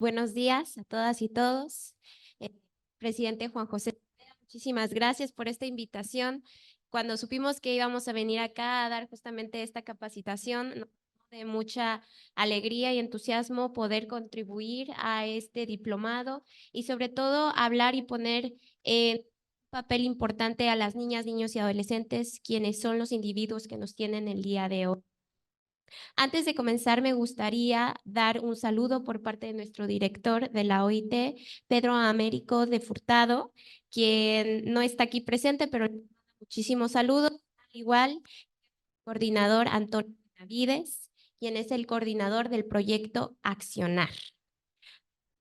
Buenos días a todas y todos. Eh, Presidente Juan José, muchísimas gracias por esta invitación. Cuando supimos que íbamos a venir acá a dar justamente esta capacitación, nos llenó de mucha alegría y entusiasmo poder contribuir a este diplomado y sobre todo hablar y poner en papel importante a las niñas, niños y adolescentes, quienes son los individuos que nos tienen el día de hoy. Antes de comenzar, me gustaría dar un saludo por parte de nuestro director de la OIT, Pedro Américo de Furtado, quien no está aquí presente, pero le mando muchísimos saludos. Al igual, coordinador Antonio Benavides, quien es el coordinador del proyecto Accionar.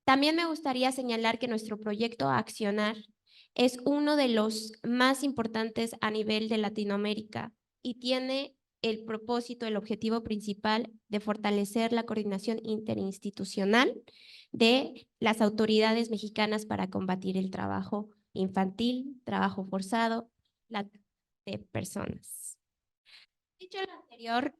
También me gustaría señalar que nuestro proyecto Accionar es uno de los más importantes a nivel de Latinoamérica y tiene el propósito, el objetivo principal de fortalecer la coordinación interinstitucional de las autoridades mexicanas para combatir el trabajo infantil, trabajo forzado, la trata de personas. Dicho lo anterior,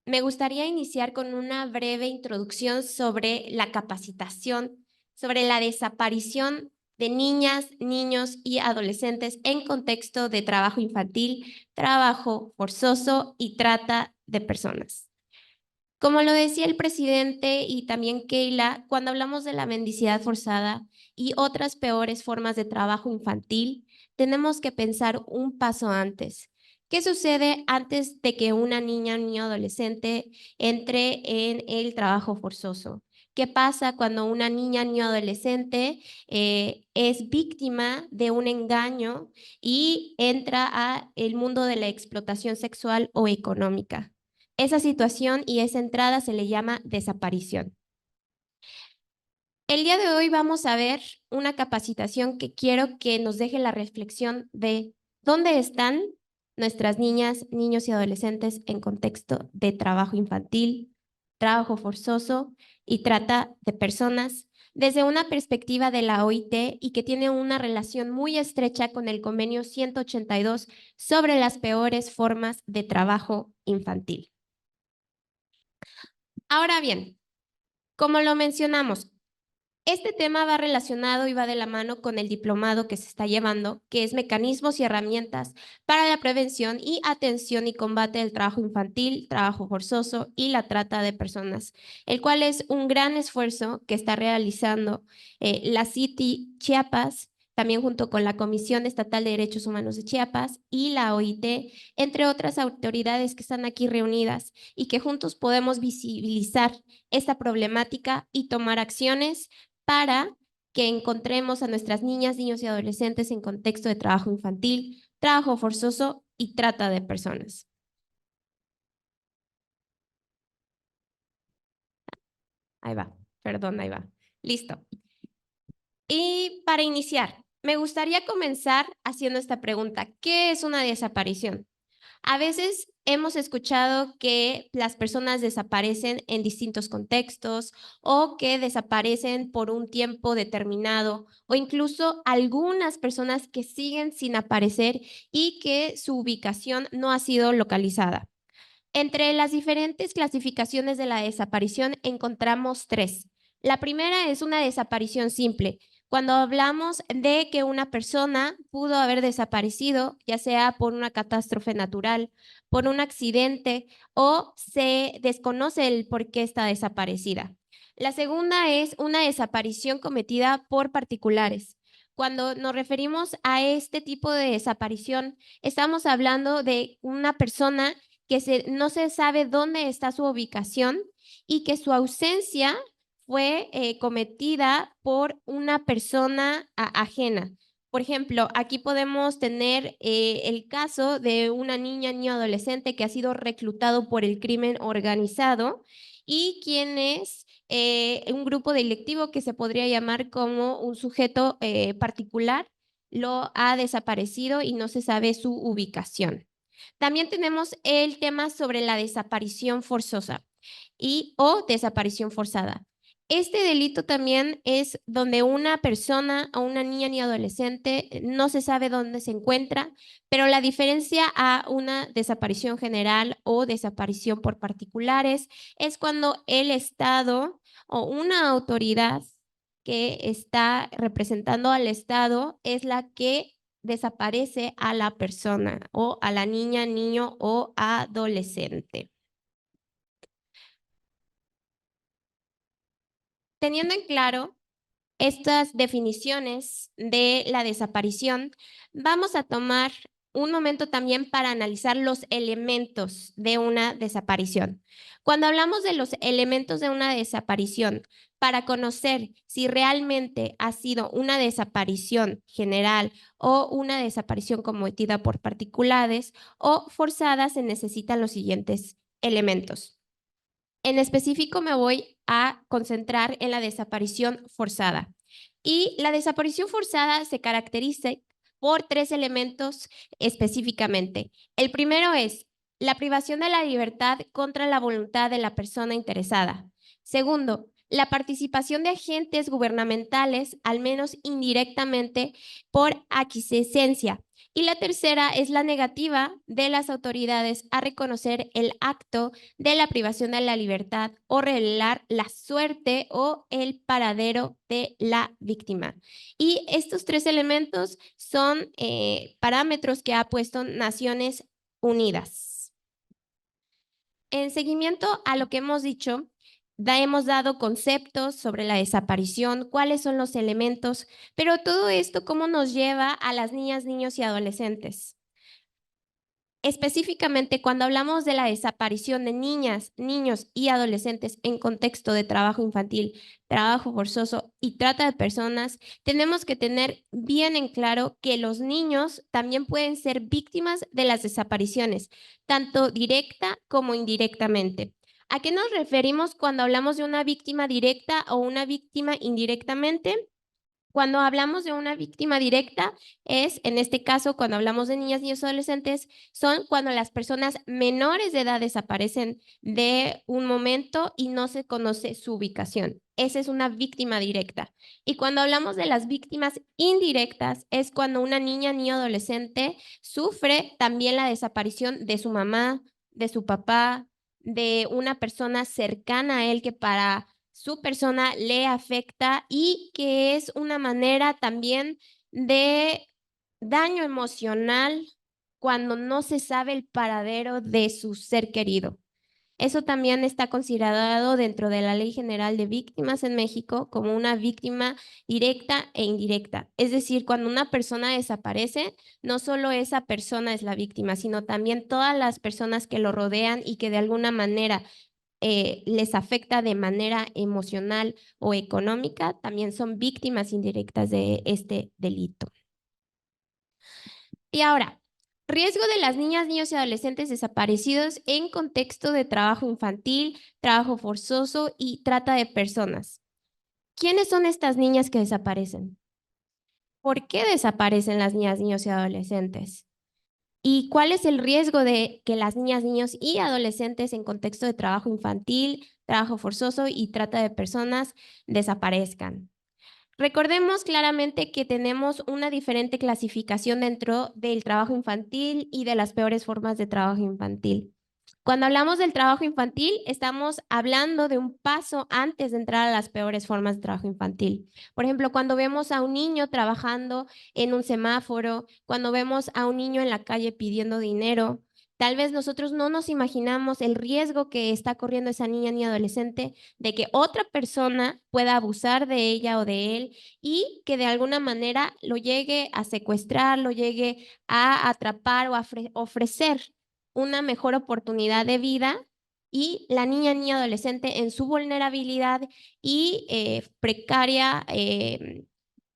me gustaría iniciar con una breve introducción sobre la capacitación, sobre la desaparición de niñas, niños y adolescentes en contexto de trabajo infantil, trabajo forzoso y trata de personas. Como lo decía el presidente y también Keila, cuando hablamos de la mendicidad forzada y otras peores formas de trabajo infantil, tenemos que pensar un paso antes. ¿Qué sucede antes de que una niña o niño adolescente entre en el trabajo forzoso? ¿Qué pasa cuando una niña, niño adolescente es víctima de un engaño y entra a el mundo de la explotación sexual o económica? Esa situación y esa entrada se le llama desaparición. El día de hoy vamos a ver una capacitación que quiero que nos deje la reflexión de dónde están nuestras niñas, niños y adolescentes en contexto de trabajo infantil, trabajo forzoso y trata de personas desde una perspectiva de la OIT y que tiene una relación muy estrecha con el convenio 182 sobre las peores formas de trabajo infantil. Ahora bien, como lo mencionamos, este tema va relacionado y va de la mano con el diplomado que se está llevando, que es Mecanismos y herramientas para la prevención y atención y combate del trabajo infantil, trabajo forzoso y la trata de personas, el cual es un gran esfuerzo que está realizando la CITI Chiapas, también junto con la Comisión Estatal de Derechos Humanos de Chiapas y la OIT, entre otras autoridades que están aquí reunidas y que juntos podemos visibilizar esta problemática y tomar acciones para que encontremos a nuestras niñas, niños y adolescentes en contexto de trabajo infantil, trabajo forzoso y trata de personas. Ahí va, perdón, ahí va. Listo. Y para iniciar, me gustaría comenzar haciendo esta pregunta. ¿Qué es una desaparición? A veces hemos escuchado que las personas desaparecen en distintos contextos o que desaparecen por un tiempo determinado o incluso algunas personas que siguen sin aparecer y que su ubicación no ha sido localizada. Entre las diferentes clasificaciones de la desaparición encontramos tres. La primera es una desaparición simple, cuando hablamos de que una persona pudo haber desaparecido, ya sea por una catástrofe natural, por un accidente o se desconoce el por qué está desaparecida. La segunda es una desaparición cometida por particulares. Cuando nos referimos a este tipo de desaparición, estamos hablando de una persona que no se sabe dónde está su ubicación y que su ausencia fue cometida por una persona ajena. Por ejemplo, aquí podemos tener el caso de una niña, niño adolescente que ha sido reclutado por el crimen organizado y quien es un grupo delictivo que se podría llamar como un sujeto particular, lo ha desaparecido y no se sabe su ubicación. También tenemos el tema sobre la desaparición forzosa o desaparición forzada. Este delito también es donde una persona o una niña ni adolescente no se sabe dónde se encuentra, pero la diferencia a una desaparición general o desaparición por particulares es cuando el Estado o una autoridad que está representando al Estado es la que desaparece a la persona o a la niña, niño o adolescente. Teniendo en claro estas definiciones de la desaparición, vamos a tomar un momento también para analizar los elementos de una desaparición. Cuando hablamos de los elementos de una desaparición, para conocer si realmente ha sido una desaparición general o una desaparición cometida por particulares o forzada, se necesitan los siguientes elementos. En específico, me voy a concentrar en la desaparición forzada. Y la desaparición forzada se caracteriza por 3 elementos específicamente. El primero es la privación de la libertad contra la voluntad de la persona interesada. Segundo, la participación de agentes gubernamentales, al menos indirectamente, por aquiescencia. Y la tercera es la negativa de las autoridades a reconocer el acto de la privación de la libertad o revelar la suerte o el paradero de la víctima. Y estos 3 elementos son parámetros que ha puesto Naciones Unidas. En seguimiento a lo que hemos dicho, hemos dado conceptos sobre la desaparición, cuáles son los elementos, pero todo esto, ¿cómo nos lleva a las niñas, niños y adolescentes? Específicamente, cuando hablamos de la desaparición de niñas, niños y adolescentes en contexto de trabajo infantil, trabajo forzoso y trata de personas, tenemos que tener bien en claro que los niños también pueden ser víctimas de las desapariciones, tanto directa como indirectamente. ¿A qué nos referimos cuando hablamos de una víctima directa o una víctima indirectamente? Cuando hablamos de una víctima directa, es, en este caso, cuando hablamos de niñas, niños, adolescentes, son cuando las personas menores de edad desaparecen de un momento y no se conoce su ubicación. Esa es una víctima directa. Y cuando hablamos de las víctimas indirectas, es cuando una niña, niño, adolescente sufre también la desaparición de su mamá, de su papá, de una persona cercana a él que para su persona le afecta y que es una manera también de daño emocional cuando no se sabe el paradero de su ser querido. Eso también está considerado dentro de la Ley General de Víctimas en México como una víctima directa e indirecta. Es decir, cuando una persona desaparece, no solo esa persona es la víctima, sino también todas las personas que lo rodean y que de alguna manera les afecta de manera emocional o económica, también son víctimas indirectas de este delito. Y ahora, riesgo de las niñas, niños y adolescentes desaparecidos en contexto de trabajo infantil, trabajo forzoso y trata de personas. ¿Quiénes son estas niñas que desaparecen? ¿Por qué desaparecen las niñas, niños y adolescentes? ¿Y cuál es el riesgo de que las niñas, niños y adolescentes en contexto de trabajo infantil, trabajo forzoso y trata de personas desaparezcan? Recordemos claramente que tenemos una diferente clasificación dentro del trabajo infantil y de las peores formas de trabajo infantil. Cuando hablamos del trabajo infantil, estamos hablando de un paso antes de entrar a las peores formas de trabajo infantil. Por ejemplo, cuando vemos a un niño trabajando en un semáforo, cuando vemos a un niño en la calle pidiendo dinero, tal vez nosotros no nos imaginamos el riesgo que está corriendo esa niña ni adolescente de que otra persona pueda abusar de ella o de él y que de alguna manera lo llegue a secuestrar, lo llegue a atrapar o a ofrecer una mejor oportunidad de vida y la niña, niña, adolescente en su vulnerabilidad y precaria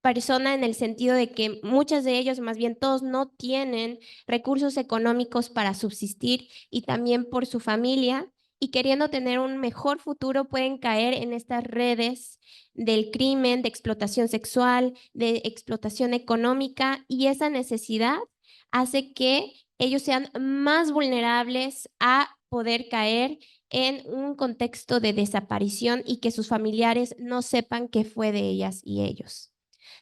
persona en el sentido de que muchas de ellos, más bien todos, no tienen recursos económicos para subsistir y también por su familia y queriendo tener un mejor futuro pueden caer en estas redes del crimen, de explotación sexual, de explotación económica y esa necesidad hace que ellos sean más vulnerables a poder caer en un contexto de desaparición y que sus familiares no sepan qué fue de ellas y ellos.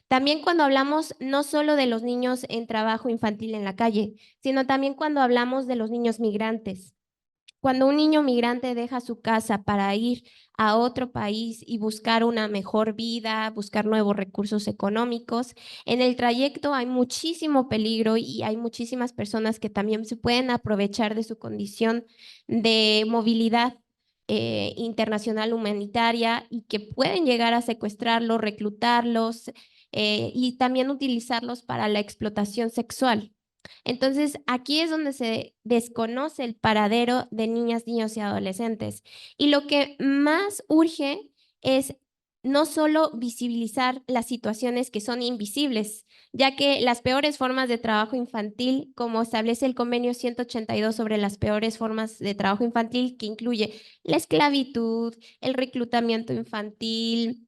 También cuando hablamos no solo de los niños en trabajo infantil en la calle, sino también cuando hablamos de los niños migrantes. Cuando un niño migrante deja su casa para ir a otro país y buscar una mejor vida, buscar nuevos recursos económicos, en el trayecto hay muchísimo peligro y hay muchísimas personas que también se pueden aprovechar de su condición de movilidad internacional humanitaria y que pueden llegar a secuestrarlos, reclutarlos y también utilizarlos para la explotación sexual. Entonces, aquí es donde se desconoce el paradero de niñas, niños y adolescentes. Y lo que más urge es no solo visibilizar las situaciones que son invisibles, ya que las peores formas de trabajo infantil, como establece el convenio 182 sobre las peores formas de trabajo infantil, que incluye la esclavitud, el reclutamiento infantil,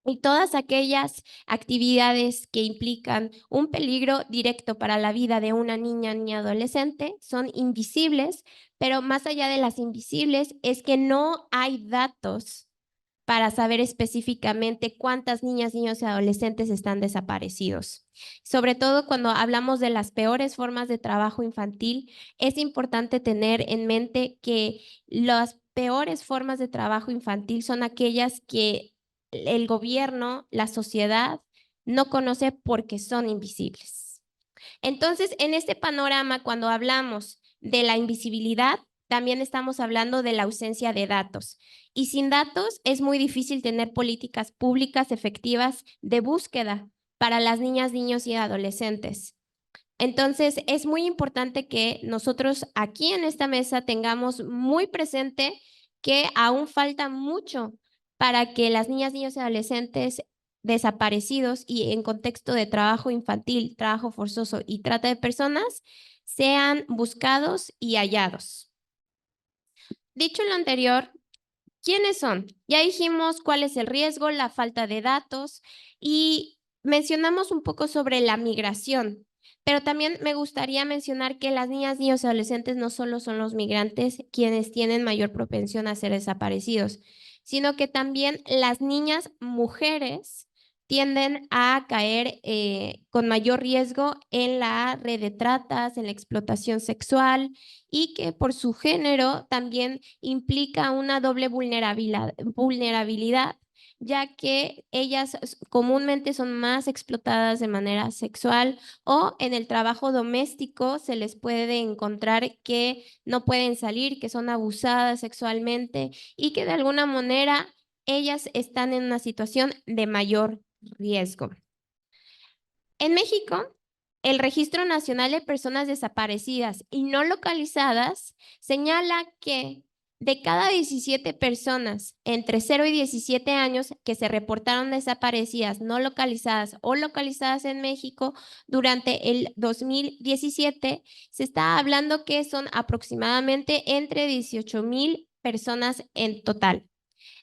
y todas aquellas actividades que implican un peligro directo para la vida de una niña ni adolescente son invisibles, pero más allá de las invisibles es que no hay datos para saber específicamente cuántas niñas, niños y adolescentes están desaparecidos. Sobre todo cuando hablamos de las peores formas de trabajo infantil, es importante tener en mente que las peores formas de trabajo infantil son aquellas que el gobierno, la sociedad, no conoce porque son invisibles. Entonces, en este panorama, cuando hablamos de la invisibilidad, también estamos hablando de la ausencia de datos. Y sin datos es muy difícil tener políticas públicas efectivas de búsqueda para las niñas, niños y adolescentes. Entonces, es muy importante que nosotros aquí en esta mesa tengamos muy presente que aún falta mucho para que las niñas, niños y adolescentes desaparecidos y en contexto de trabajo infantil, trabajo forzoso y trata de personas sean buscados y hallados. Dicho lo anterior, ¿quiénes son? Ya dijimos cuál es el riesgo, la falta de datos y mencionamos un poco sobre la migración, pero también me gustaría mencionar que las niñas, niños y adolescentes no solo son los migrantes quienes tienen mayor propensión a ser desaparecidos, sino que también las niñas mujeres tienden a caer con mayor riesgo en la red de tratas, en la explotación sexual y que por su género también implica una doble vulnerabilidad, ya que ellas comúnmente son más explotadas de manera sexual o en el trabajo doméstico se les puede encontrar que no pueden salir, que son abusadas sexualmente y que de alguna manera ellas están en una situación de mayor riesgo. En México, el Registro Nacional de Personas Desaparecidas y No Localizadas señala que de cada 17 personas entre 0 y 17 años que se reportaron desaparecidas, no localizadas o localizadas en México durante el 2017, se está hablando que son aproximadamente entre 18,000 personas en total.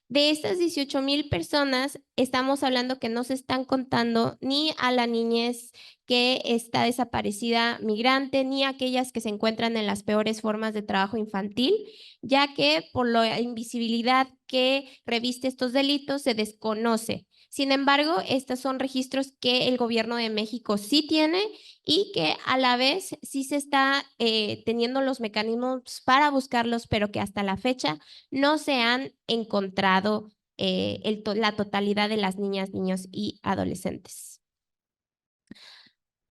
De estas 18,000 personas, estamos hablando que no se están contando ni a la niñez que está desaparecida migrante, ni a aquellas que se encuentran en las peores formas de trabajo infantil, ya que por la invisibilidad que reviste estos delitos se desconoce. Sin embargo, estos son registros que el gobierno de México sí tiene y que a la vez sí se está teniendo los mecanismos para buscarlos, pero que hasta la fecha no se han encontrado la totalidad de las niñas, niños y adolescentes.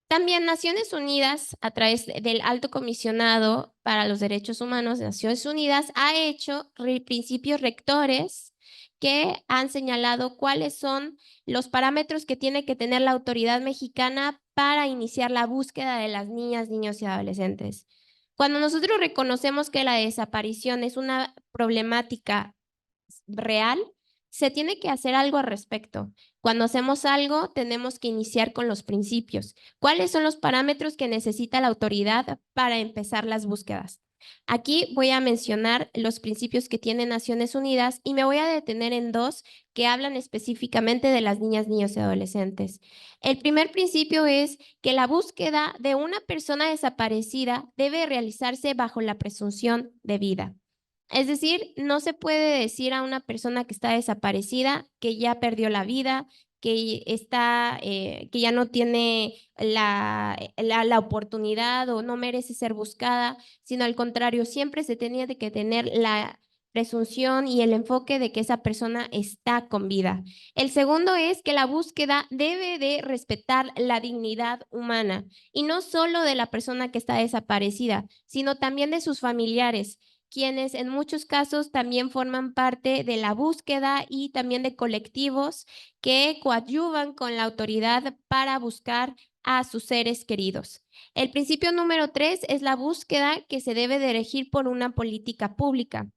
También Naciones Unidas, a través del Alto Comisionado para los Derechos Humanos de Naciones Unidas, ha hecho principios rectores que han señalado cuáles son los parámetros que tiene que tener la autoridad mexicana para iniciar la búsqueda de las niñas, niños y adolescentes. Cuando nosotros reconocemos que la desaparición es una problemática real, se tiene que hacer algo al respecto. Cuando hacemos algo, tenemos que iniciar con los principios. ¿Cuáles son los parámetros que necesita la autoridad para empezar las búsquedas? Aquí voy a mencionar los principios que tiene Naciones Unidas y me voy a detener en dos que hablan específicamente de las niñas, niños y adolescentes. El primer principio es que la búsqueda de una persona desaparecida debe realizarse bajo la presunción de vida. Es decir, no se puede decir a una persona que está desaparecida que ya perdió la vida, que está, que ya no tiene la oportunidad o no merece ser buscada, sino al contrario, siempre se tenía de que tener la presunción y el enfoque de que esa persona está con vida. El segundo es que la búsqueda debe de respetar la dignidad humana y no solo de la persona que está desaparecida, sino también de sus familiares, quienes en muchos casos también forman parte de la búsqueda y también de colectivos que coadyuvan con la autoridad para buscar a sus seres queridos. El principio número 3 es la búsqueda que se debe de regir por una política pública.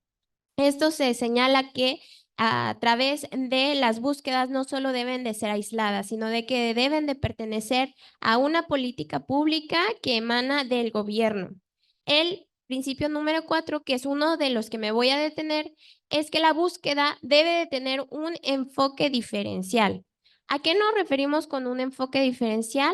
Esto se señala que a través de las búsquedas no solo deben de ser aisladas, sino de que deben de pertenecer a una política pública que emana del gobierno. El principio número 4, que es uno de los que me voy a detener, es que la búsqueda debe de tener un enfoque diferencial. ¿A qué nos referimos con un enfoque diferencial?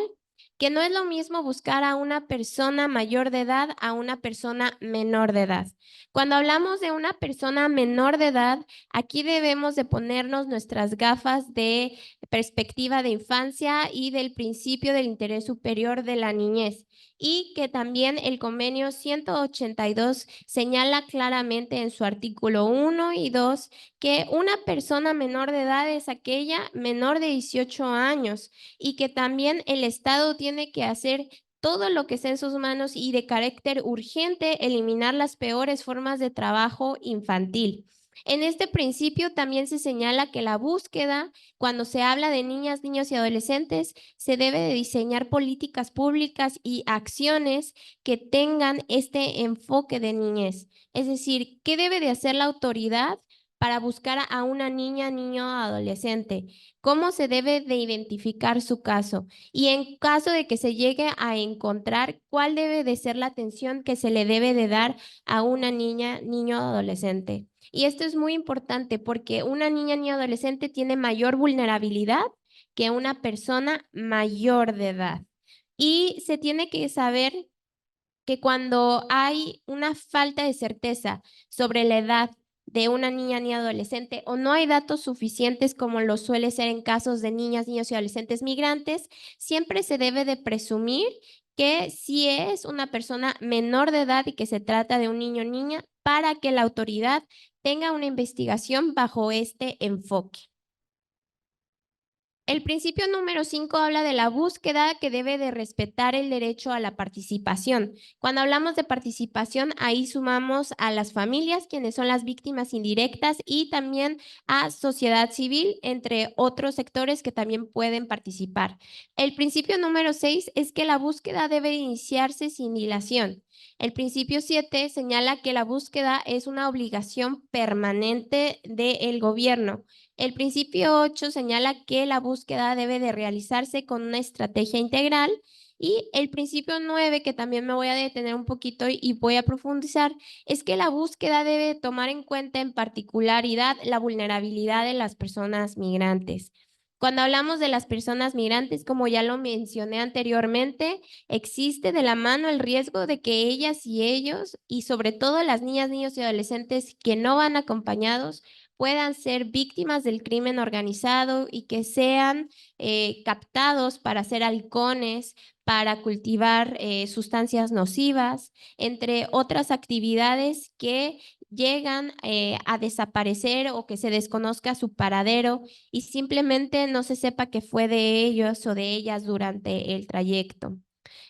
Que no es lo mismo buscar a una persona mayor de edad a una persona menor de edad. Cuando hablamos de una persona menor de edad, aquí debemos de ponernos nuestras gafas de perspectiva de infancia y del principio del interés superior de la niñez. Y que también el convenio 182 señala claramente en su artículo 1 y 2 que una persona menor de edad es aquella menor de 18 años y que también el Estado tiene que hacer todo lo que esté en sus manos y de carácter urgente eliminar las peores formas de trabajo infantil. En este principio también se señala que la búsqueda, cuando se habla de niñas, niños y adolescentes, se debe de diseñar políticas públicas y acciones que tengan este enfoque de niñez. Es decir, ¿qué debe de hacer la autoridad para buscar a una niña, niño o adolescente? ¿Cómo se debe de identificar su caso? Y en caso de que se llegue a encontrar, ¿cuál debe de ser la atención que se le debe de dar a una niña, niño o adolescente? Y esto es muy importante porque una niña, niño o adolescente tiene mayor vulnerabilidad que una persona mayor de edad. Y se tiene que saber que cuando hay una falta de certeza sobre la edad de una niña ni adolescente o no hay datos suficientes como lo suele ser en casos de niñas, niños y adolescentes migrantes, siempre se debe de presumir que si es una persona menor de edad y que se trata de un niño o niña para que la autoridad tenga una investigación bajo este enfoque. El principio número 5 habla de la búsqueda que debe de respetar el derecho a la participación. Cuando hablamos de participación, ahí sumamos a las familias, quienes son las víctimas indirectas, y también a sociedad civil, entre otros sectores que también pueden participar. El principio número 6 es que la búsqueda debe iniciarse sin dilación. El principio 7 señala que la búsqueda es una obligación permanente del gobierno. El principio 8 señala que la búsqueda debe de realizarse con una estrategia integral y el principio 9, que también me voy a detener un poquito y voy a profundizar, es que la búsqueda debe tomar en cuenta en particularidad la vulnerabilidad de las personas migrantes. Cuando hablamos de las personas migrantes, como ya lo mencioné anteriormente, existe de la mano el riesgo de que ellas y ellos, y sobre todo las niñas, niños y adolescentes que no van acompañados, puedan ser víctimas del crimen organizado y que sean captados para hacer halcones, para cultivar sustancias nocivas, entre otras actividades que llegan a desaparecer o que se desconozca su paradero y simplemente no se sepa que fue de ellos o de ellas durante el trayecto.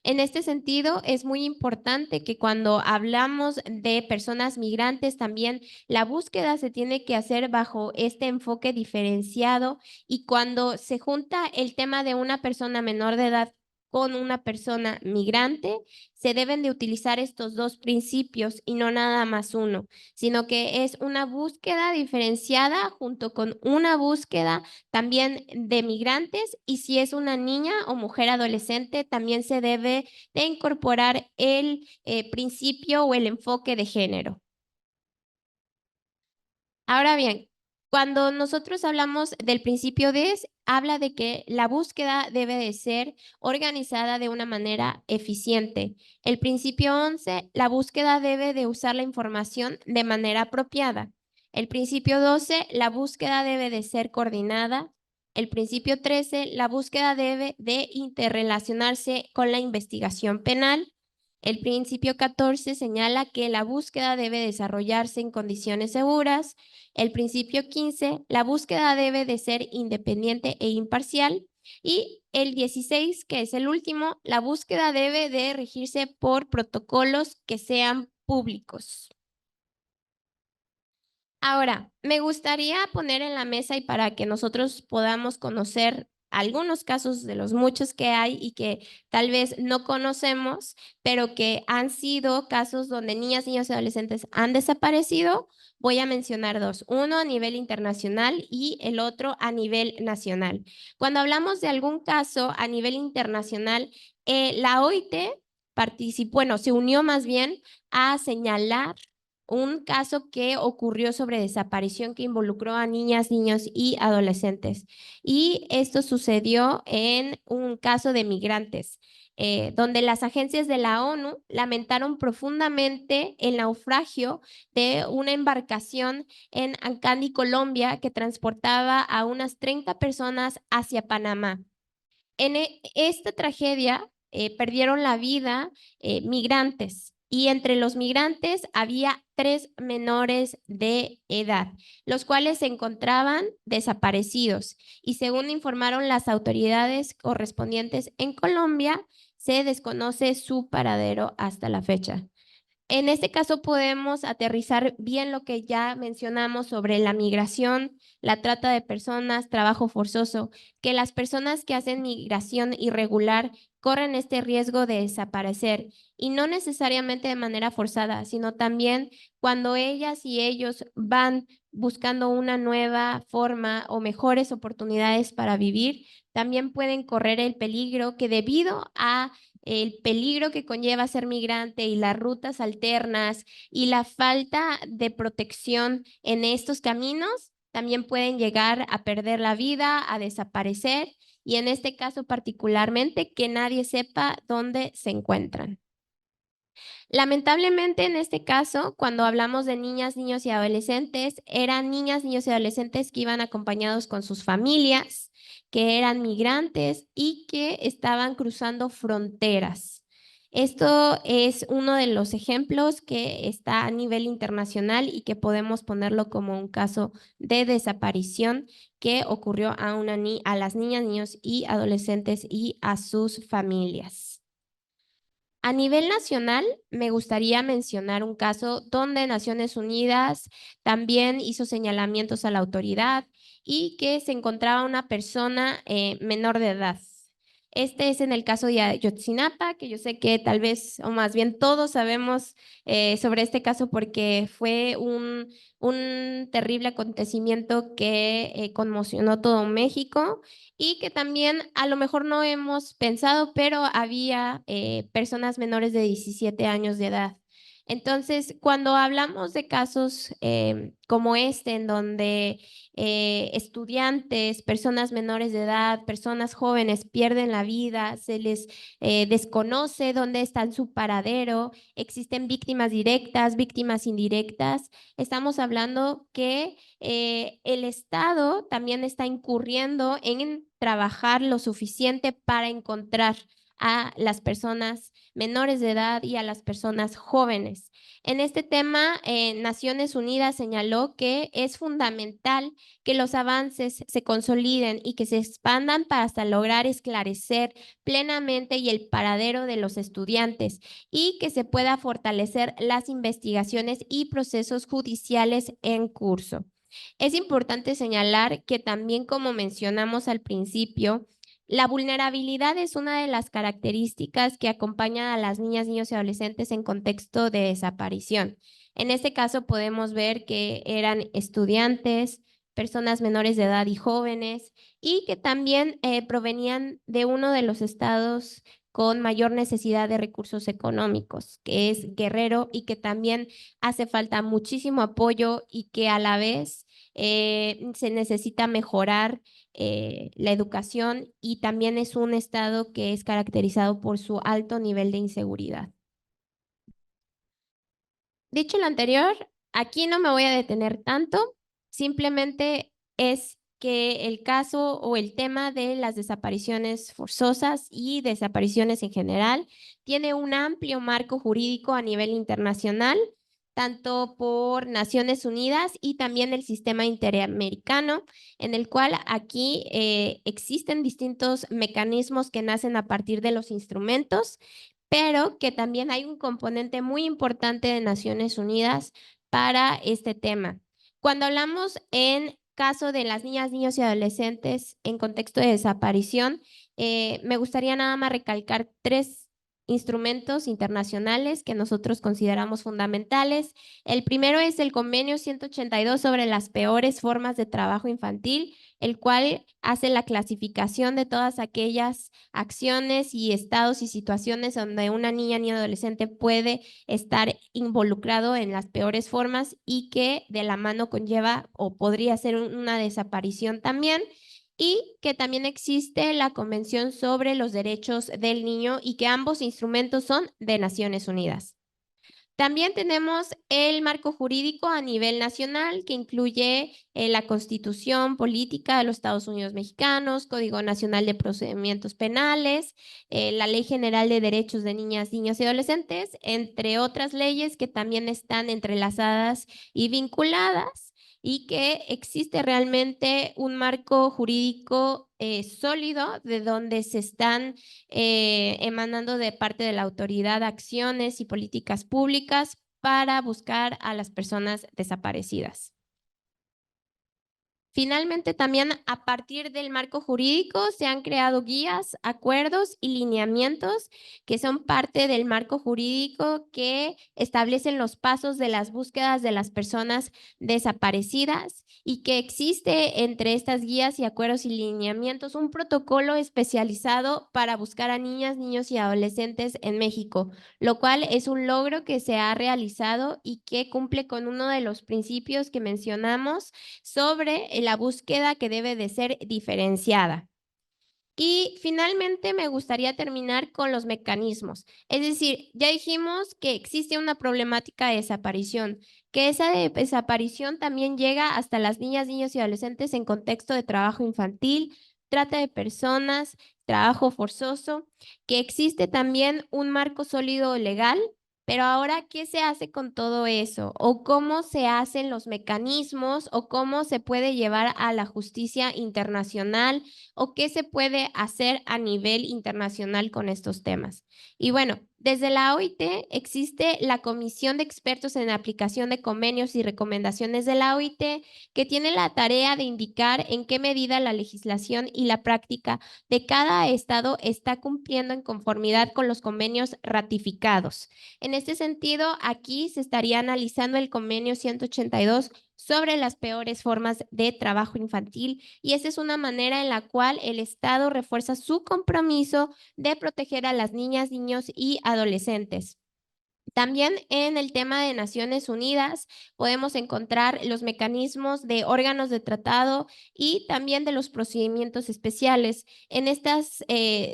En este sentido, es muy importante que cuando hablamos de personas migrantes, también la búsqueda se tiene que hacer bajo este enfoque diferenciado y cuando se junta el tema de una persona menor de edad con una persona migrante, se deben de utilizar estos dos principios y no nada más uno, sino que es una búsqueda diferenciada junto con una búsqueda también de migrantes y si es una niña o mujer adolescente, también se debe de incorporar el principio o el enfoque de género. Ahora bien, cuando nosotros hablamos del principio 10, habla de que la búsqueda debe de ser organizada de una manera eficiente. El principio 11, la búsqueda debe de usar la información de manera apropiada. El principio 12, la búsqueda debe de ser coordinada. El principio 13, la búsqueda debe de interrelacionarse con la investigación penal. El principio 14 señala que la búsqueda debe desarrollarse en condiciones seguras. El principio 15, la búsqueda debe de ser independiente e imparcial. Y el 16, que es el último, la búsqueda debe de regirse por protocolos que sean públicos. Ahora, me gustaría poner en la mesa y para que nosotros podamos conocer algunos casos de los muchos que hay y que tal vez no conocemos, pero que han sido casos donde niñas, niños y adolescentes han desaparecido. Voy a mencionar dos, uno a nivel internacional y el otro a nivel nacional. Cuando hablamos de algún caso a nivel internacional, la OIT participó, bueno, se unió más bien a señalar un caso que ocurrió sobre desaparición que involucró a niñas, niños y adolescentes. Y esto sucedió en un caso de migrantes, donde las agencias de la ONU lamentaron profundamente el naufragio de una embarcación en Ancani, Colombia, que transportaba a unas 30 personas hacia Panamá. En esta tragedia perdieron la vida migrantes y entre los migrantes había 3 menores de edad, los cuales se encontraban desaparecidos y según informaron las autoridades correspondientes en Colombia, se desconoce su paradero hasta la fecha. En este caso podemos aterrizar bien lo que ya mencionamos sobre la migración, la trata de personas, trabajo forzoso, que las personas que hacen migración irregular corren este riesgo de desaparecer y no necesariamente de manera forzada, sino también cuando ellas y ellos van buscando una nueva forma o mejores oportunidades para vivir, también pueden correr el peligro que debido a el peligro que conlleva ser migrante y las rutas alternas y la falta de protección en estos caminos, también pueden llegar a perder la vida, a desaparecer y en este caso particularmente que nadie sepa dónde se encuentran. Lamentablemente, en este caso, cuando hablamos de niñas, niños y adolescentes, eran niñas, niños y adolescentes que iban acompañados con sus familias, que eran migrantes y que estaban cruzando fronteras. Esto es uno de los ejemplos que está a nivel internacional y que podemos ponerlo como un caso de desaparición que ocurrió a las niñas, niños y adolescentes y a sus familias. A nivel nacional, me gustaría mencionar un caso donde Naciones Unidas también hizo señalamientos a la autoridad y que se encontraba una persona menor de edad. Este es en el caso de Ayotzinapa, que yo sé que tal vez, o más bien todos sabemos sobre este caso porque fue un terrible acontecimiento que conmocionó todo México y que también a lo mejor no hemos pensado, pero había personas menores de 17 años de edad. Entonces, cuando hablamos de casos como este, en donde estudiantes, personas menores de edad, personas jóvenes pierden la vida, se les desconoce dónde está su paradero, existen víctimas directas, víctimas indirectas, estamos hablando que el Estado también está incurriendo en trabajar lo suficiente para encontrar a las personas menores de edad y a las personas jóvenes. En este tema, Naciones Unidas señaló que es fundamental que los avances se consoliden y que se expandan para hasta lograr esclarecer plenamente y el paradero de los estudiantes y que se pueda fortalecer las investigaciones y procesos judiciales en curso. Es importante señalar que también, como mencionamos al principio, la vulnerabilidad es una de las características que acompañan a las niñas, niños y adolescentes en contexto de desaparición. En este caso podemos ver que eran estudiantes, personas menores de edad y jóvenes, y que también provenían de uno de los estados con mayor necesidad de recursos económicos, que es Guerrero, y que también hace falta muchísimo apoyo y que a la vez se necesita mejorar la educación y también es un estado que es caracterizado por su alto nivel de inseguridad. Dicho lo anterior, aquí no me voy a detener tanto, simplemente es que el caso o el tema de las desapariciones forzosas y desapariciones en general tiene un amplio marco jurídico a nivel internacional, tanto por Naciones Unidas y también el sistema interamericano, en el cual aquí existen distintos mecanismos que nacen a partir de los instrumentos, pero que también hay un componente muy importante de Naciones Unidas para este tema. Cuando hablamos en caso de las niñas, niños y adolescentes en contexto de desaparición, me gustaría nada más recalcar tres instrumentos internacionales que nosotros consideramos fundamentales. El primero es el Convenio 182 sobre las peores formas de trabajo infantil, el cual hace la clasificación de todas aquellas acciones y estados y situaciones donde una niña ni adolescente puede estar involucrado en las peores formas y que de la mano conlleva o podría ser una desaparición también, y que también existe la Convención sobre los Derechos del Niño y que ambos instrumentos son de Naciones Unidas. También tenemos el marco jurídico a nivel nacional, que incluye la Constitución Política de los Estados Unidos Mexicanos, Código Nacional de Procedimientos Penales, la Ley General de Derechos de Niñas, Niños y Adolescentes, entre otras leyes que también están entrelazadas y vinculadas, y que existe realmente un marco jurídico sólido de donde se están emanando de parte de la autoridad acciones y políticas públicas para buscar a las personas desaparecidas. Finalmente, también a partir del marco jurídico se han creado guías, acuerdos y lineamientos que son parte del marco jurídico que establecen los pasos de las búsquedas de las personas desaparecidas y que existe entre estas guías y acuerdos y lineamientos un protocolo especializado para buscar a niñas, niños y adolescentes en México, lo cual es un logro que se ha realizado y que cumple con uno de los principios que mencionamos sobre la búsqueda que debe de ser diferenciada. Y finalmente me gustaría terminar con los mecanismos. Es decir, ya dijimos que existe una problemática de desaparición, que esa desaparición también llega hasta las niñas, niños y adolescentes en contexto de trabajo infantil, trata de personas, trabajo forzoso, que existe también un marco sólido legal. Pero ahora, ¿qué se hace con todo eso? ¿O cómo se hacen los mecanismos? ¿O cómo se puede llevar a la justicia internacional? ¿O qué se puede hacer a nivel internacional con estos temas? Y bueno, desde la OIT existe la Comisión de Expertos en Aplicación de Convenios y Recomendaciones de la OIT, que tiene la tarea de indicar en qué medida la legislación y la práctica de cada estado está cumpliendo en conformidad con los convenios ratificados. En este sentido, aquí se estaría analizando el convenio 182 sobre las peores formas de trabajo infantil, y esa es una manera en la cual el Estado refuerza su compromiso de proteger a las niñas, niños y adolescentes. También en el tema de Naciones Unidas podemos encontrar los mecanismos de órganos de tratado y también de los procedimientos especiales. En estas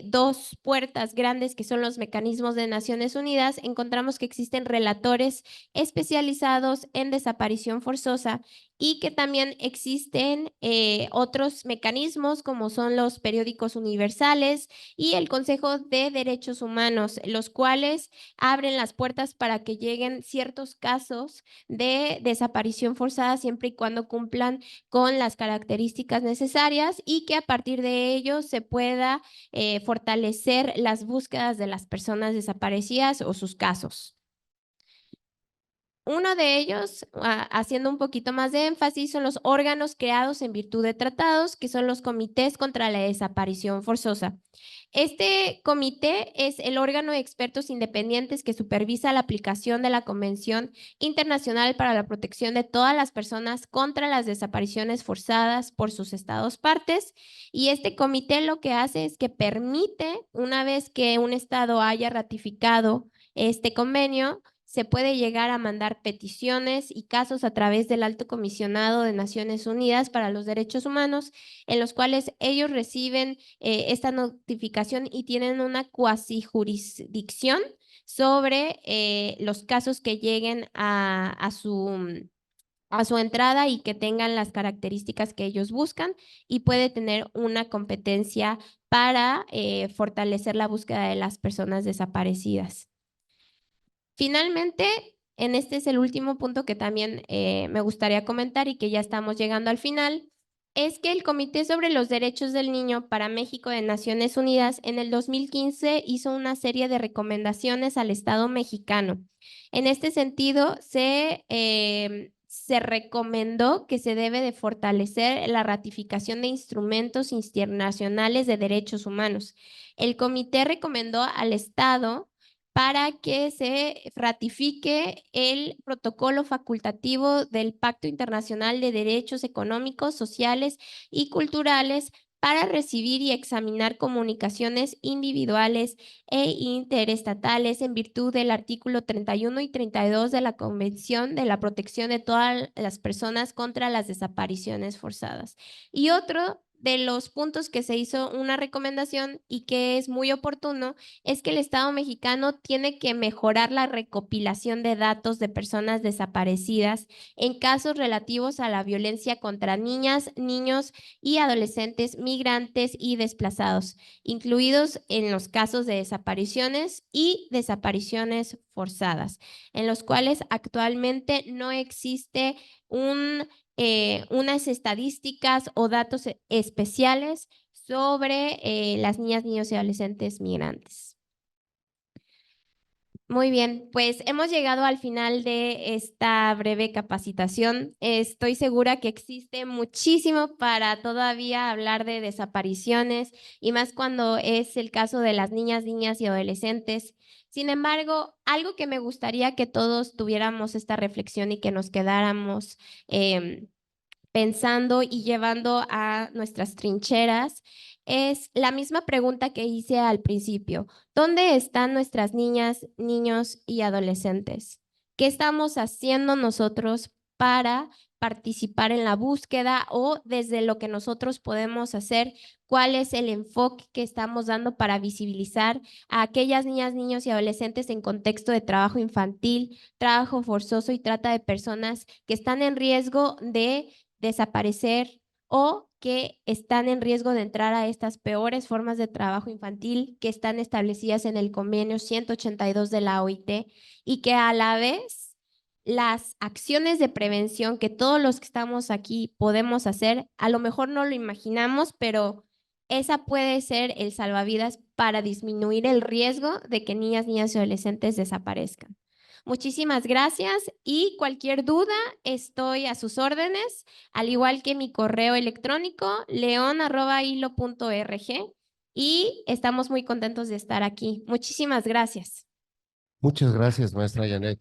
dos puertas grandes que son los mecanismos de Naciones Unidas, encontramos que existen relatores especializados en desaparición forzosa y que también existen otros mecanismos como son los periódicos universales y el Consejo de Derechos Humanos, los cuales abren las puertas para que lleguen ciertos casos de desaparición forzada siempre y cuando cumplan con las características necesarias y que a partir de ello se pueda fortalecer las búsquedas de las personas desaparecidas o sus casos. Uno de ellos, haciendo un poquito más de énfasis, son los órganos creados en virtud de tratados, que son los comités contra la desaparición forzosa. Este comité es el órgano de expertos independientes que supervisa la aplicación de la Convención Internacional para la Protección de todas las personas contra las desapariciones forzadas por sus estados partes. Y este comité lo que hace es que permite, una vez que un estado haya ratificado este convenio, se puede llegar a mandar peticiones y casos a través del Alto Comisionado de Naciones Unidas para los Derechos Humanos, en los cuales ellos reciben esta notificación y tienen una cuasi jurisdicción sobre los casos que lleguen a su a su entrada y que tengan las características que ellos buscan, y puede tener una competencia para fortalecer la búsqueda de las personas desaparecidas. Finalmente, este es el último punto que también me gustaría comentar y que ya estamos llegando al final, es que el Comité sobre los Derechos del Niño para México de Naciones Unidas en el 2015 hizo una serie de recomendaciones al Estado mexicano. En este sentido, se recomendó que se debe de fortalecer la ratificación de instrumentos internacionales de derechos humanos. El comité recomendó al Estado para que se ratifique el protocolo facultativo del Pacto Internacional de Derechos Económicos, Sociales y Culturales para recibir y examinar comunicaciones individuales e interestatales en virtud del artículo 31 y 32 de la Convención de la Protección de todas las personas contra las desapariciones forzadas. Y otro de los puntos que se hizo una recomendación y que es muy oportuno es que el Estado mexicano tiene que mejorar la recopilación de datos de personas desaparecidas en casos relativos a la violencia contra niñas, niños y adolescentes migrantes y desplazados, incluidos en los casos de desapariciones y desapariciones forzadas, en los cuales actualmente no existe unas estadísticas o datos especiales sobre las niñas, niños y adolescentes migrantes. Muy bien, pues hemos llegado al final de esta breve capacitación. Estoy segura que existe muchísimo para todavía hablar de desapariciones y más cuando es el caso de las niñas, niñas y adolescentes. Sin embargo, algo que me gustaría que todos tuviéramos esta reflexión y que nos quedáramos pensando y llevando a nuestras trincheras es la misma pregunta que hice al principio. ¿Dónde están nuestras niñas, niños y adolescentes? ¿Qué estamos haciendo nosotros para participar en la búsqueda o desde lo que nosotros podemos hacer? ¿Cuál es el enfoque que estamos dando para visibilizar a aquellas niñas, niños y adolescentes en contexto de trabajo infantil, trabajo forzoso y trata de personas que están en riesgo de desaparecer o que están en riesgo de entrar a estas peores formas de trabajo infantil que están establecidas en el convenio 182 de la OIT y que a la vez las acciones de prevención que todos los que estamos aquí podemos hacer, a lo mejor no lo imaginamos, pero esa puede ser el salvavidas para disminuir el riesgo de que niñas, niñas y adolescentes desaparezcan. Muchísimas gracias y cualquier duda estoy a sus órdenes, al igual que mi correo electrónico leon@hilo.org y estamos muy contentos de estar aquí. Muchísimas gracias. Muchas gracias, maestra Janet.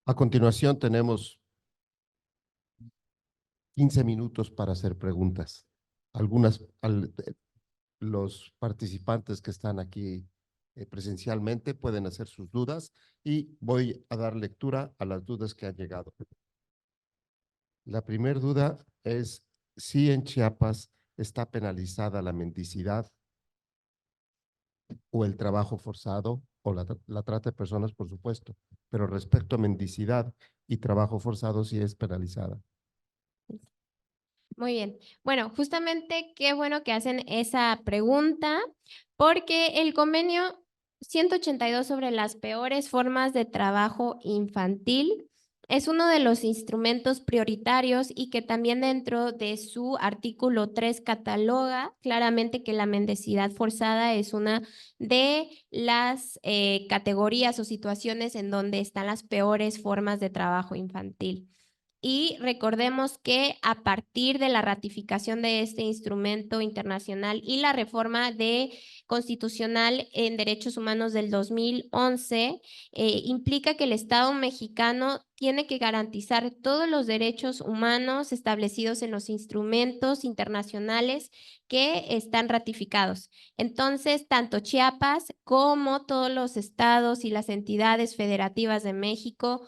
A continuación tenemos 15 minutos para hacer preguntas. Los participantes que están aquí presencialmente pueden hacer sus dudas y voy a dar lectura a las dudas que han llegado. La primera duda es si en Chiapas está penalizada la mendicidad o el trabajo forzado o la trata de personas, por supuesto, pero respecto a mendicidad y trabajo forzado sí es penalizada. Muy bien. Bueno, justamente qué bueno que hacen esa pregunta, porque el convenio 182 sobre las peores formas de trabajo infantil es uno de los instrumentos prioritarios y que también dentro de su artículo 3 cataloga claramente que la mendicidad forzada es una de las categorías o situaciones en donde están las peores formas de trabajo infantil. Y recordemos que a partir de la ratificación de este instrumento internacional y la reforma constitucional en derechos humanos del 2011, implica que el Estado mexicano tiene que garantizar todos los derechos humanos establecidos en los instrumentos internacionales que están ratificados. Entonces, tanto Chiapas como todos los estados y las entidades federativas de México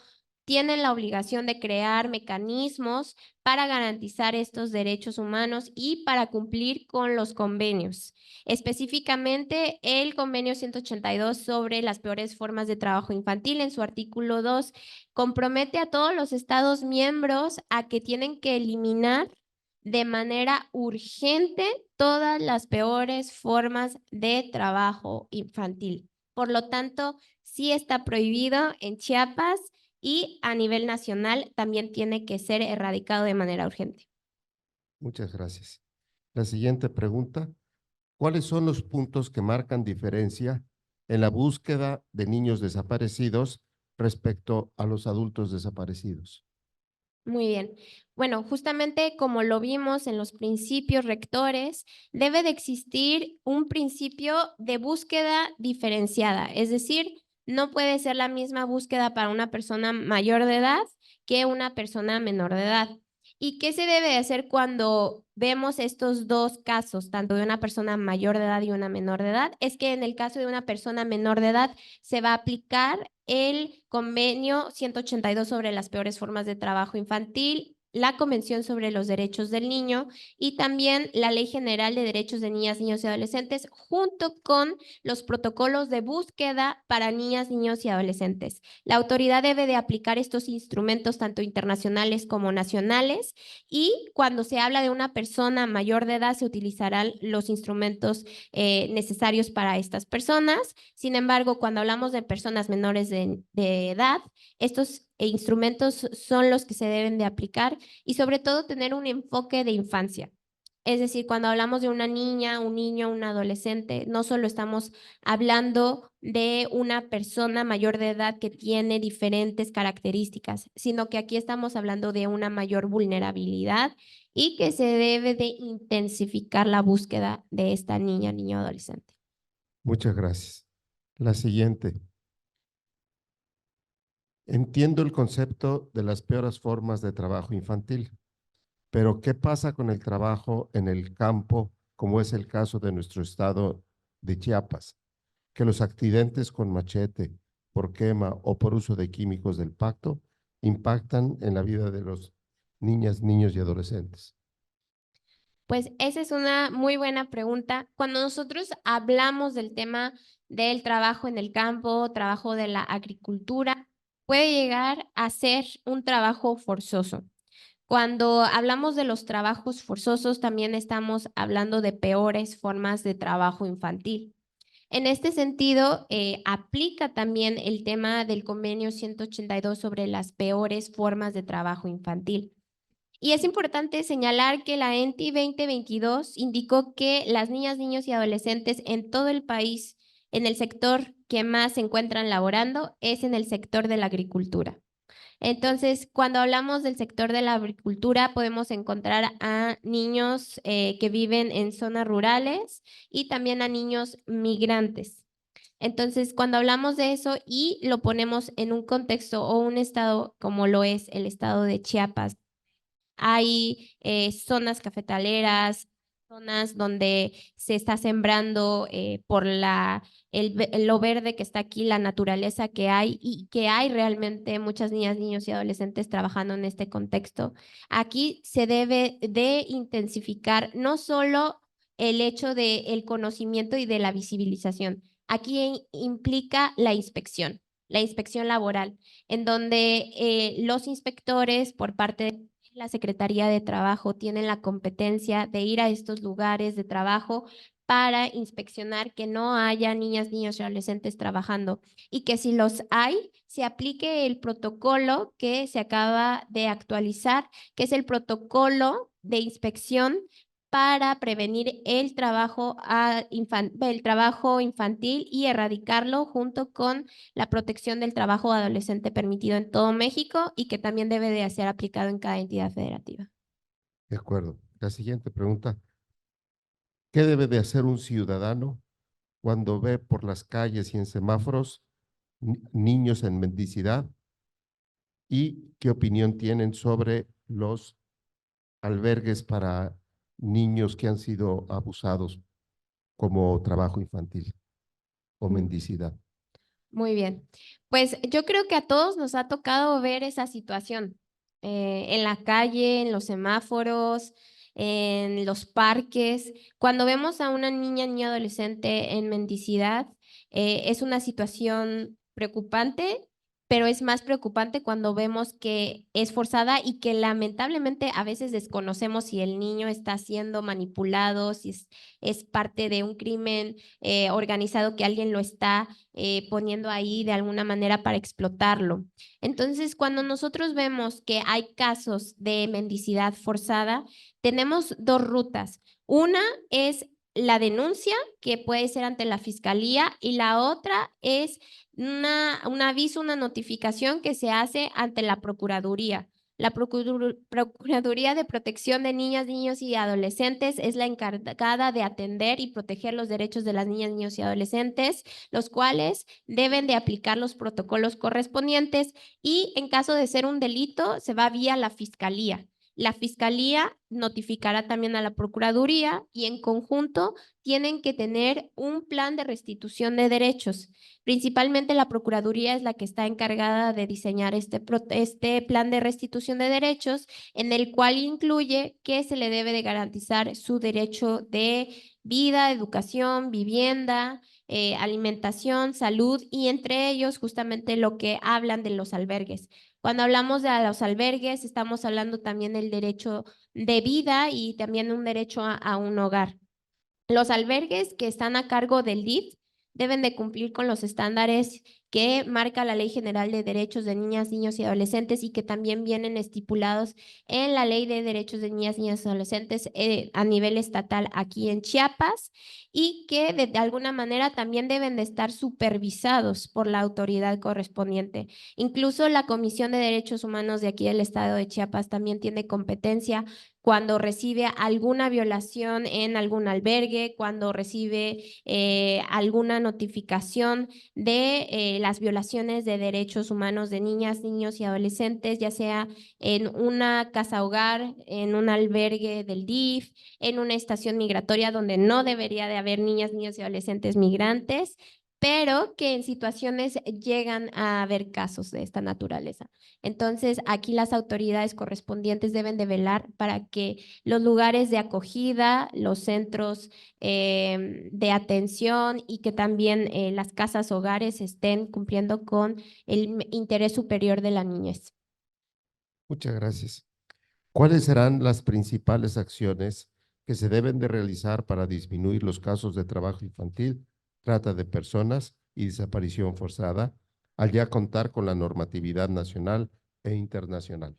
tienen la obligación de crear mecanismos para garantizar estos derechos humanos y para cumplir con los convenios. Específicamente, el convenio 182 sobre las peores formas de trabajo infantil, en su artículo 2, compromete a todos los Estados miembros a que tienen que eliminar de manera urgente todas las peores formas de trabajo infantil. Por lo tanto, sí está prohibido en Chiapas y a nivel nacional también tiene que ser erradicado de manera urgente. Muchas gracias. La siguiente pregunta. ¿Cuáles son los puntos que marcan diferencia en la búsqueda de niños desaparecidos respecto a los adultos desaparecidos? Muy bien. Bueno, justamente como lo vimos en los principios rectores, debe de existir un principio de búsqueda diferenciada, es decir, no puede ser la misma búsqueda para una persona mayor de edad que una persona menor de edad. ¿Y qué se debe de hacer cuando vemos estos dos casos, tanto de una persona mayor de edad y una menor de edad? Es que en el caso de una persona menor de edad se va a aplicar el convenio 182 sobre las peores formas de trabajo infantil, la Convención sobre los Derechos del Niño y también la Ley General de Derechos de Niñas, Niños y Adolescentes, junto con los protocolos de búsqueda para niñas, niños y adolescentes. La autoridad debe de aplicar estos instrumentos tanto internacionales como nacionales y cuando se habla de una persona mayor de edad se utilizarán los instrumentos necesarios para estas personas. Sin embargo, cuando hablamos de personas menores de edad, estos instrumentos son los que se deben de aplicar y sobre todo tener un enfoque de infancia. Es decir, cuando hablamos de una niña, un niño, un adolescente, no solo estamos hablando de una persona mayor de edad que tiene diferentes características, sino que aquí estamos hablando de una mayor vulnerabilidad y que se debe de intensificar la búsqueda de esta niña, niño, adolescente. Muchas gracias. La siguiente. Entiendo el concepto de las peores formas de trabajo infantil, pero ¿qué pasa con el trabajo en el campo, como es el caso de nuestro estado de Chiapas? Que los accidentes con machete, por quema o por uso de químicos del pacto impactan en la vida de los niñas, niños y adolescentes. Pues esa es una muy buena pregunta. Cuando nosotros hablamos del tema del trabajo en el campo, trabajo de la agricultura, puede llegar a ser un trabajo forzoso. Cuando hablamos de los trabajos forzosos, también estamos hablando de peores formas de trabajo infantil. En este sentido, aplica también el tema del convenio 182 sobre las peores formas de trabajo infantil. Y es importante señalar que la ENTI 2022 indicó que las niñas, niños y adolescentes en todo el país, en el sector que más se encuentran laborando, es en el sector de la agricultura. Entonces, cuando hablamos del sector de la agricultura, podemos encontrar a niños que viven en zonas rurales y también a niños migrantes. Entonces, cuando hablamos de eso y lo ponemos en un contexto o un estado como lo es el estado de Chiapas, hay zonas cafetaleras, zonas donde se está sembrando por lo verde que está aquí, la naturaleza que hay y que hay realmente muchas niñas, niños y adolescentes trabajando en este contexto. Aquí se debe de intensificar no solo el hecho del conocimiento y de la visibilización. Aquí implica la inspección laboral, en donde los inspectores por parte de la Secretaría de Trabajo tienen la competencia de ir a estos lugares de trabajo para inspeccionar que no haya niñas, niños y adolescentes trabajando y que si los hay, se aplique el protocolo que se acaba de actualizar, que es el protocolo de inspección para prevenir el trabajo infantil y erradicarlo junto con la protección del trabajo adolescente permitido en todo México y que también debe de ser aplicado en cada entidad federativa. De acuerdo. La siguiente pregunta. ¿Qué debe de hacer un ciudadano cuando ve por las calles y en semáforos niños en mendicidad? ¿Y qué opinión tienen sobre los albergues para niños que han sido abusados como trabajo infantil o Mm. mendicidad? Muy bien. Pues yo creo que a todos nos ha tocado ver esa situación en la calle, en los semáforos, en los parques. Cuando vemos a una niña, niño, adolescente en mendicidad, es una situación preocupante, pero es más preocupante cuando vemos que es forzada y que lamentablemente a veces desconocemos si el niño está siendo manipulado, si es parte de un crimen organizado que alguien lo está poniendo ahí de alguna manera para explotarlo. Entonces, cuando nosotros vemos que hay casos de mendicidad forzada, tenemos dos rutas. Una es la denuncia, que puede ser ante la fiscalía, y la otra es un aviso, una notificación que se hace ante la Procuraduría. La Procuraduría de Protección de Niñas, Niños y Adolescentes es la encargada de atender y proteger los derechos de las niñas, niños y adolescentes, los cuales deben de aplicar los protocolos correspondientes y en caso de ser un delito se va vía la fiscalía. La fiscalía notificará también a la Procuraduría y en conjunto tienen que tener un plan de restitución de derechos. Principalmente la Procuraduría es la que está encargada de diseñar este plan de restitución de derechos, en el cual incluye que se le debe de garantizar su derecho de vida, educación, vivienda, alimentación, salud y entre ellos justamente lo que hablan de los albergues. Cuando hablamos de los albergues, estamos hablando también del derecho de vida y también un derecho a un hogar. Los albergues que están a cargo del DIF deben de cumplir con los estándares que marca la Ley General de Derechos de Niñas, Niños y Adolescentes y que también vienen estipulados en la Ley de Derechos de Niñas, Niños y Adolescentes a nivel estatal aquí en Chiapas y que de alguna manera también deben de estar supervisados por la autoridad correspondiente. Incluso la Comisión de Derechos Humanos de aquí del estado de Chiapas también tiene competencia cuando recibe alguna violación en algún albergue, cuando recibe alguna notificación de las violaciones de derechos humanos de niñas, niños y adolescentes, ya sea en una casa hogar, en un albergue del DIF, en una estación migratoria donde no debería de haber niñas, niños y adolescentes migrantes, pero que en situaciones llegan a haber casos de esta naturaleza. Entonces, aquí las autoridades correspondientes deben de velar para que los lugares de acogida, los centros de atención y que también las casas hogares estén cumpliendo con el interés superior de la niñez. Muchas gracias. ¿Cuáles serán las principales acciones que se deben de realizar para disminuir los casos de trabajo infantil, trata de personas y desaparición forzada, al ya contar con la normatividad nacional e internacional?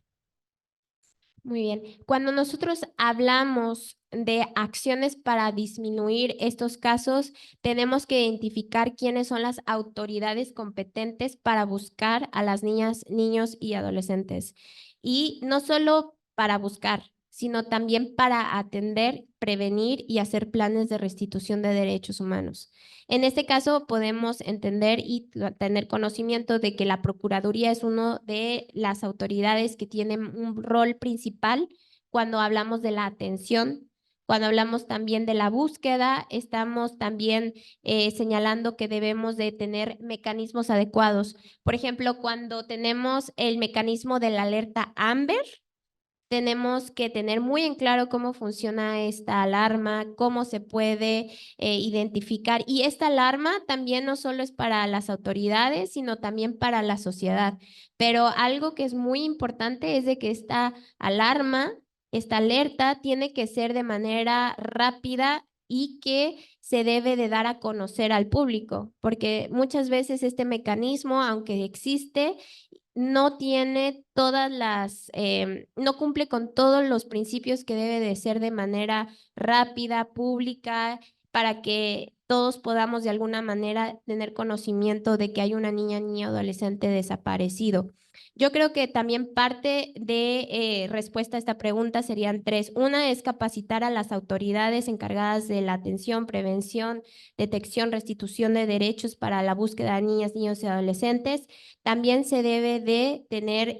Muy bien. Cuando nosotros hablamos de acciones para disminuir estos casos, tenemos que identificar quiénes son las autoridades competentes para buscar a las niñas, niños y adolescentes. Y no solo para buscar, sino también para atender, prevenir y hacer planes de restitución de derechos humanos. En este caso, podemos entender y tener conocimiento de que la Procuraduría es una de las autoridades que tienen un rol principal cuando hablamos de la atención. Cuando hablamos también de la búsqueda, estamos también señalando que debemos de tener mecanismos adecuados. Por ejemplo, cuando tenemos el mecanismo de la alerta Amber, tenemos que tener muy en claro cómo funciona esta alarma, cómo se puede identificar. Y esta alarma también no solo es para las autoridades, sino también para la sociedad. Pero algo que es muy importante es de que esta alarma, esta alerta, tiene que ser de manera rápida y que se debe de dar a conocer al público, porque muchas veces este mecanismo, aunque existe, no tiene no cumple con todos los principios que debe de ser de manera rápida, pública, para que todos podamos de alguna manera tener conocimiento de que hay una niña, niño, adolescente desaparecido. Yo creo que también parte de respuesta a esta pregunta serían tres. Una es capacitar a las autoridades encargadas de la atención, prevención, detección, restitución de derechos para la búsqueda de niñas, niños y adolescentes. También se debe de tener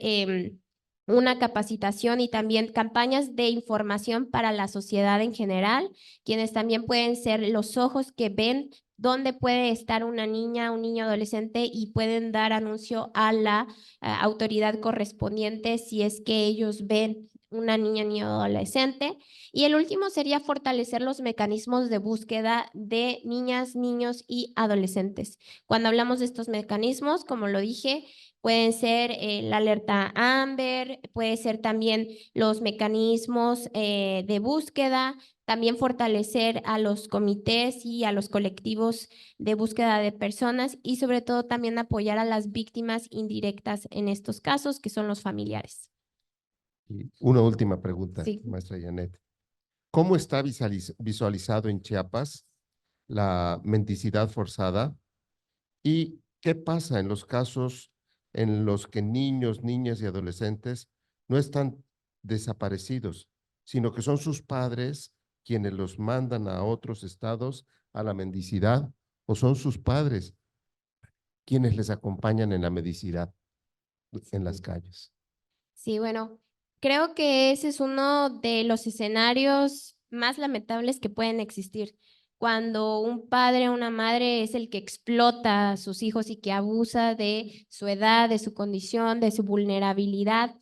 una capacitación y también campañas de información para la sociedad en general, quienes también pueden ser los ojos que ven dónde puede estar una niña, un niño, adolescente y pueden dar anuncio a la autoridad correspondiente si es que ellos ven una niña, niño, adolescente. Y el último sería fortalecer los mecanismos de búsqueda de niñas, niños y adolescentes. Cuando hablamos de estos mecanismos, como lo dije, pueden ser la alerta Amber, puede ser también los mecanismos de búsqueda, también fortalecer a los comités y a los colectivos de búsqueda de personas y sobre todo también apoyar a las víctimas indirectas en estos casos, que son los familiares. Y una última pregunta, Sí. maestra Janet. ¿Cómo está visualizado en Chiapas la mendicidad forzada? ¿Y qué pasa en los casos en los que niños, niñas y adolescentes no están desaparecidos, sino que son sus padres quienes los mandan a otros estados a la mendicidad, o son sus padres quienes les acompañan en la mendicidad en las calles? Sí, bueno, creo que ese es uno de los escenarios más lamentables que pueden existir. Cuando un padre o una madre es el que explota a sus hijos y que abusa de su edad, de su condición, de su vulnerabilidad.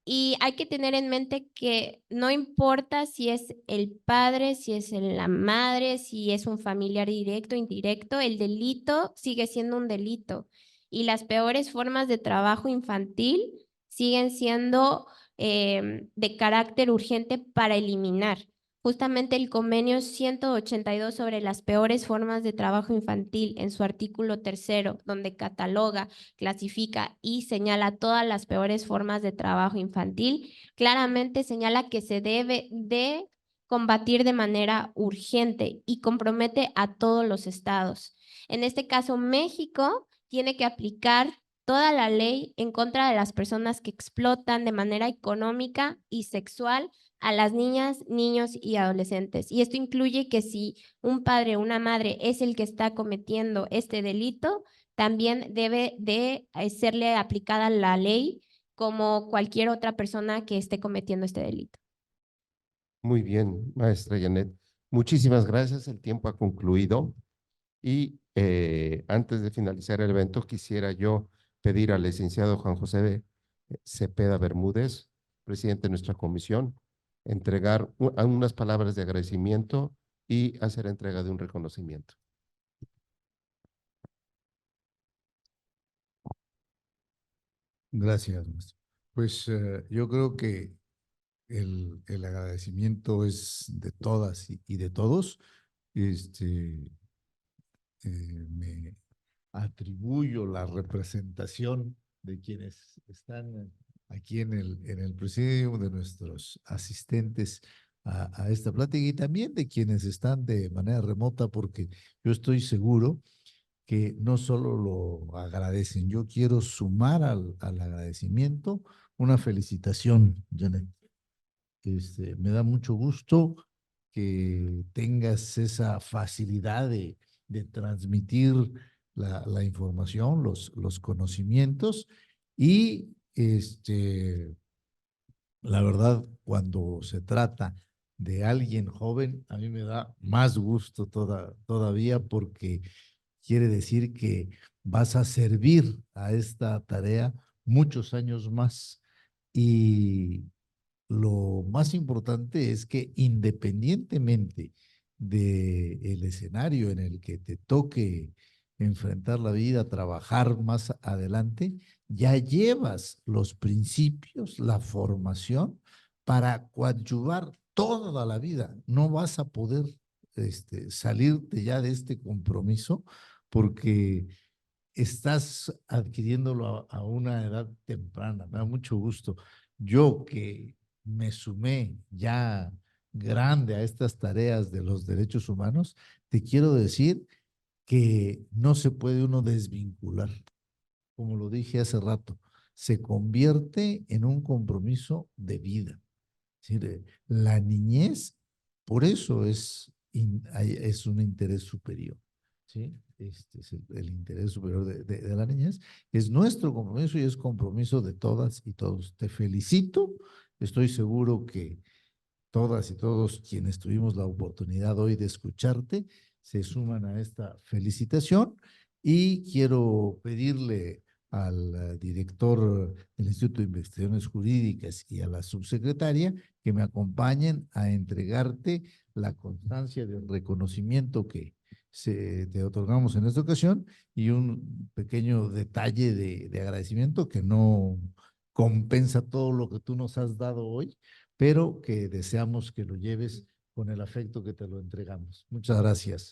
Y hay que tener en mente que no importa si es el padre, si es la madre, si es un familiar directo o indirecto, el delito sigue siendo un delito. Y las peores formas de trabajo infantil siguen siendo de carácter urgente para eliminar. Justamente el convenio 182 sobre las peores formas de trabajo infantil, en su artículo 3, donde cataloga, clasifica y señala todas las peores formas de trabajo infantil, claramente señala que se debe de combatir de manera urgente y compromete a todos los estados. En este caso, México tiene que aplicar toda la ley en contra de las personas que explotan de manera económica y sexual a las niñas, niños y adolescentes. Y esto incluye que si un padre o una madre es el que está cometiendo este delito, también debe de serle aplicada la ley como cualquier otra persona que esté cometiendo este delito. Muy bien, maestra Janet. Muchísimas gracias. El tiempo ha concluido. Y antes de finalizar el evento, quisiera yo pedir al licenciado Juan José Cepeda Bermúdez, presidente de nuestra comisión, entregar unas palabras de agradecimiento y hacer entrega de un reconocimiento. Gracias, maestro. Pues yo creo que el agradecimiento es de todas y de todos. Me atribuyo la representación de quienes están aquí en el presidium, de nuestros asistentes a esta plática y también de quienes están de manera remota, porque yo estoy seguro que no solo lo agradecen, yo quiero sumar al agradecimiento una felicitación, Janet. Me da mucho gusto que tengas esa facilidad de transmitir la información, los conocimientos y la verdad, cuando se trata de alguien joven, a mí me da más gusto todavía porque quiere decir que vas a servir a esta tarea muchos años más. Y lo más importante es que independientemente del escenario en el que te toque enfrentar la vida, trabajar más adelante, ya llevas los principios, la formación para coadyuvar toda la vida. No vas a poder salirte ya de este compromiso porque estás adquiriéndolo a una edad temprana. Me da mucho gusto. Yo que me sumé ya grande a estas tareas de los derechos humanos, te quiero decir que no se puede uno desvincular. Como lo dije hace rato, se convierte en un compromiso de vida. Es decir, la niñez, por eso es un interés superior. ¿Sí? Este es el interés superior de la niñez. Es nuestro compromiso y es compromiso de todas y todos. Te felicito. Estoy seguro que todas y todos quienes tuvimos la oportunidad hoy de escucharte, se suman a esta felicitación y quiero pedirle al director del Instituto de Investigaciones Jurídicas y a la subsecretaria que me acompañen a entregarte la constancia del reconocimiento que te otorgamos en esta ocasión y un pequeño detalle de agradecimiento que no compensa todo lo que tú nos has dado hoy, pero que deseamos que lo lleves con el afecto que te lo entregamos. Muchas gracias.